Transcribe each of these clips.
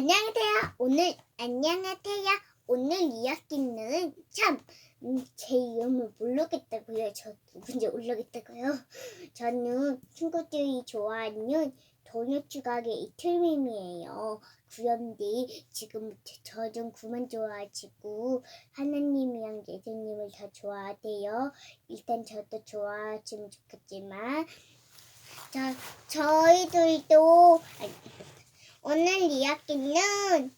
안녕하세요. 오늘 이야기는 제 이름을 모르겠다고요. 저 누군지 모르겠다고요. 저는 친구들이 좋아하는 도넛 조각의 이틀님이에요. 그런데 지금부터 저 좀 그만 좋아하시고 하나님이랑 예수님을 더 좋아하세요. 일단 저도 좋아하시면 좋겠지만 저희들도 오늘 이야기는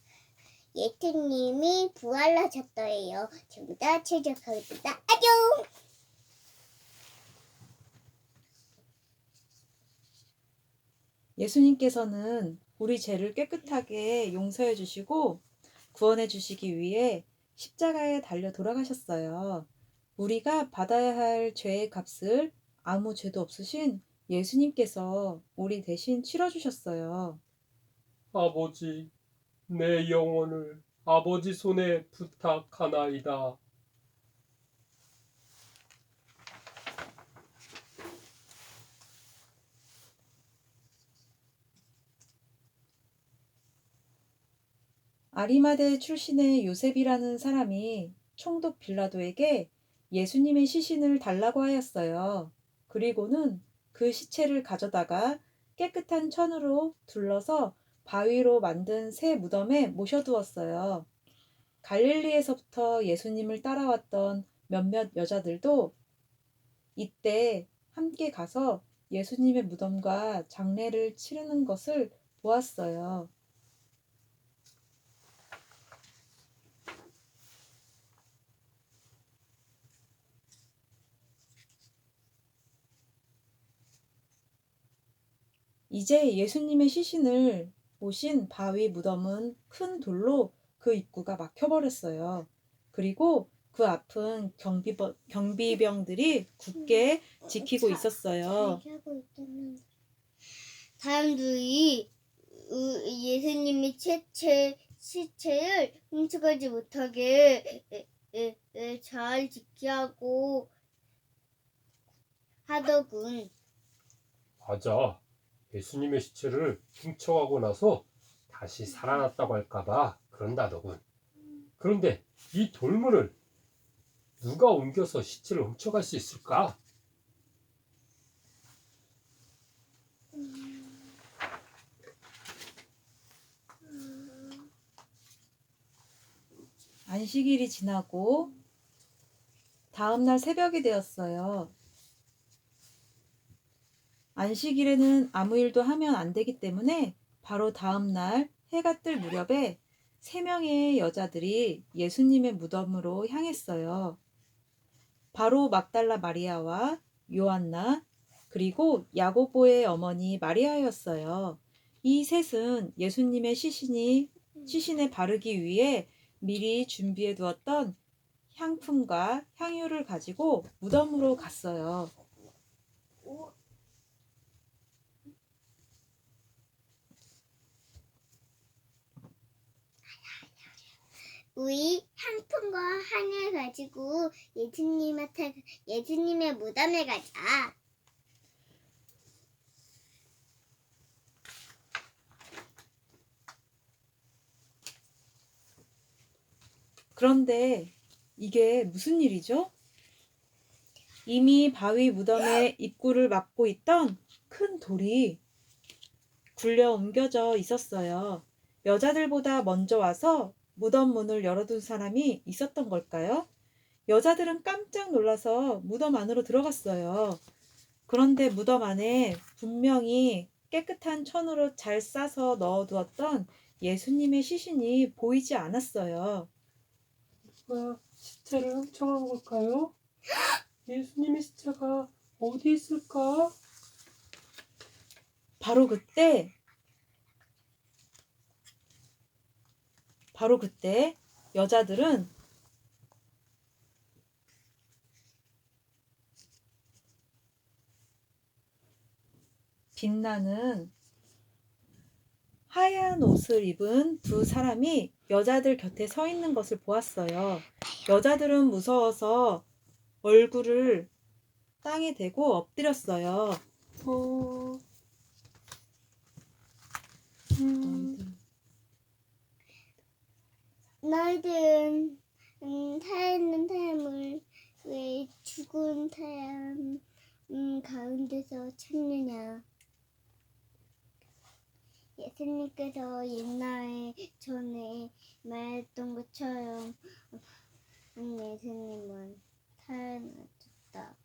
예수님이 부활하셨어요. 전부 다 시작하겠습니다. 안녕! 예수님께서는 우리 죄를 깨끗하게 용서해 주시고 구원해 주시기 위해 십자가에 달려 돌아가셨어요. 우리가 받아야 할 죄의 값을 아무 죄도 없으신 예수님께서 우리 대신 치러주셨어요. 아버지, 내 영혼을 아버지 손에 부탁하나이다. 아리마대 출신의 요셉이라는 사람이 총독 빌라도에게 예수님의 시신을 달라고 하였어요. 그리고는 그 시체를 가져다가 깨끗한 천으로 둘러서 바위로 만든 새 무덤에 모셔두었어요. 갈릴리에서부터 예수님을 따라왔던 몇몇 여자들도 이때 함께 가서 예수님의 무덤과 장례를 치르는 것을 보았어요. 이제 예수님의 시신을 모신 바위 무덤은 큰 돌로 그 입구가 막혀버렸어요. 그리고 그 앞은 경비병들이 굳게 지키고 있었어요. 사람들이 예수님의 시체를 훔쳐가지 못하게 잘 지키라고 하더군. 맞아. 예수님의 시체를 훔쳐가고 나서 다시 살아났다고 할까봐 그런다더군. 그런데 이 돌문을 누가 옮겨서 시체를 훔쳐갈 수 있을까? 안식일이 지나고 다음날 새벽이 되었어요. 안식일에는 아무 일도 하면 안 되기 때문에 바로 다음날 해가 뜰 무렵에 3명의 여자들이 예수님의 무덤으로 향했어요. 바로 막달라 마리아와 요한나 그리고 야고보의 어머니 마리아였어요. 이 셋은 예수님의 시신에 바르기 위해 미리 준비해 두었던 향품과 향유를 가지고 무덤으로 갔어요. 우리 향품과 향을 가지고 예수님의 무덤에 가자. 그런데 이게 무슨 일이죠? 이미 바위 무덤의 입구를 막고 있던 큰 돌이 굴려 옮겨져 있었어요. 여자들보다 먼저 와서 무덤 문을 열어둔 사람이 있었던 걸까요? 여자들은 깜짝 놀라서 무덤 안으로 들어갔어요. 그런데 무덤 안에 분명히 깨끗한 천으로 잘 싸서 넣어두었던 예수님의 시신이 보이지 않았어요. 누가 시체를 훔쳐간 걸까요? 예수님의 시체가 어디 있을까? 바로 그때 여자들은 빛나는 하얀 옷을 입은 두 사람이 여자들 곁에 서 있는 것을 보았어요. 여자들은 무서워서 얼굴을 땅에 대고 엎드렸어요. 너희들은 살아있는 사람을 왜 죽은 사람 가운데서 찾느냐? 예수님께서 옛날에 전에 말했던 것처럼 예수님은 살아났다.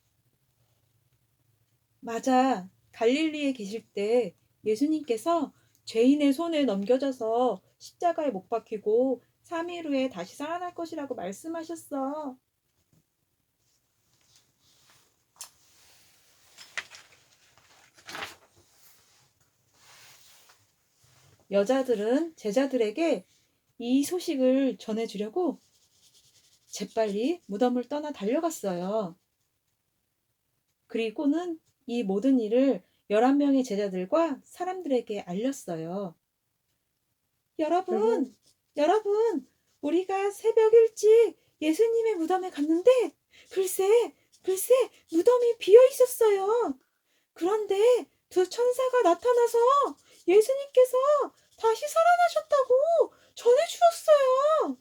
맞아. 갈릴리에 계실 때 예수님께서 죄인의 손에 넘겨져서 십자가에 못 박히고 3일 후에 다시 살아날 것이라고 말씀하셨어. 여자들은 제자들에게 이 소식을 전해주려고 재빨리 무덤을 떠나 달려갔어요. 그리고는 이 모든 일을 11명의 제자들과 사람들에게 알렸어요. 여러분, 우리가 새벽 일찍 예수님의 무덤에 갔는데 글쎄, 무덤이 비어 있었어요. 그런데 두 천사가 나타나서 예수님께서 다시 살아나셨다고 전해주었어요.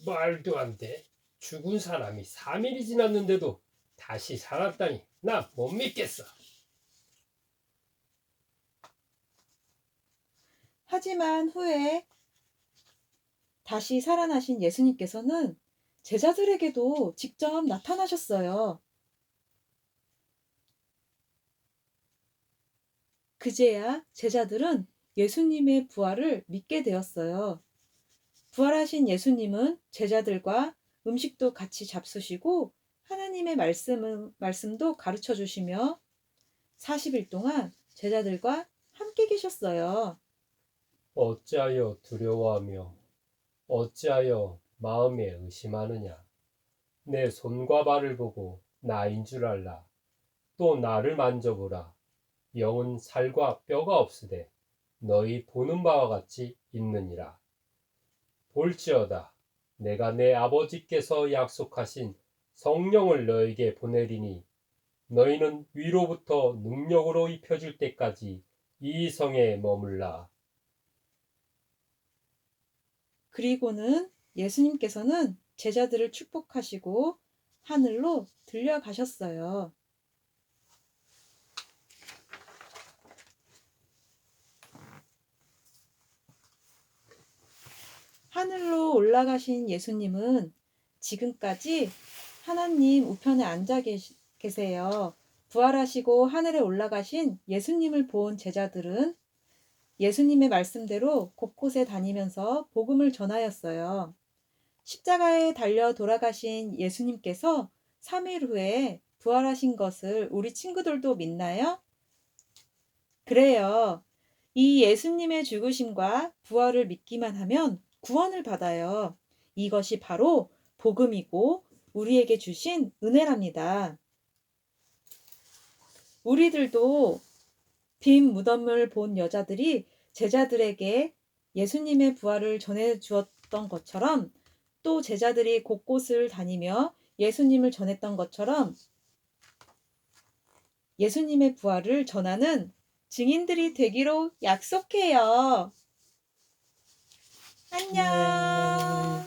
말도 안 돼. 죽은 사람이 3일이 지났는데도 다시 살았다니 나 못 믿겠어. 하지만 후에 다시 살아나신 예수님께서는 제자들에게도 직접 나타나셨어요. 그제야 제자들은 예수님의 부활을 믿게 되었어요. 부활하신 예수님은 제자들과 음식도 같이 잡수시고 하나님의 말씀도 가르쳐 주시며 40일 동안 제자들과 함께 계셨어요. 어찌하여 두려워하며 어찌하여 마음에 의심하느냐. 내 손과 발을 보고 나인 줄 알라. 또 나를 만져보라. 영은 살과 뼈가 없으되 너희 보는 바와 같이 있느니라. 볼지어다 내가 내 아버지께서 약속하신 성령을 너에게 보내리니 너희는 위로부터 능력으로 입혀질 때까지 이 성에 머물라. 그리고는 예수님께서는 제자들을 축복하시고 하늘로 들려가셨어요. 하늘로 올라가신 예수님은 지금까지 하나님 우편에 앉아 계세요. 부활하시고 하늘에 올라가신 예수님을 본 제자들은 예수님의 말씀대로 곳곳에 다니면서 복음을 전하였어요. 십자가에 달려 돌아가신 예수님께서 3일 후에 부활하신 것을 우리 친구들도 믿나요? 그래요. 이 예수님의 죽으심과 부활을 믿기만 하면 구원을 받아요. 이것이 바로 복음이고 우리에게 주신 은혜랍니다. 우리들도 빈 무덤을 본 여자들이 제자들에게 예수님의 부활을 전해 주었던 것처럼 또 제자들이 곳곳을 다니며 예수님을 전했던 것처럼 예수님의 부활을 전하는 증인들이 되기로 약속해요. 안녕.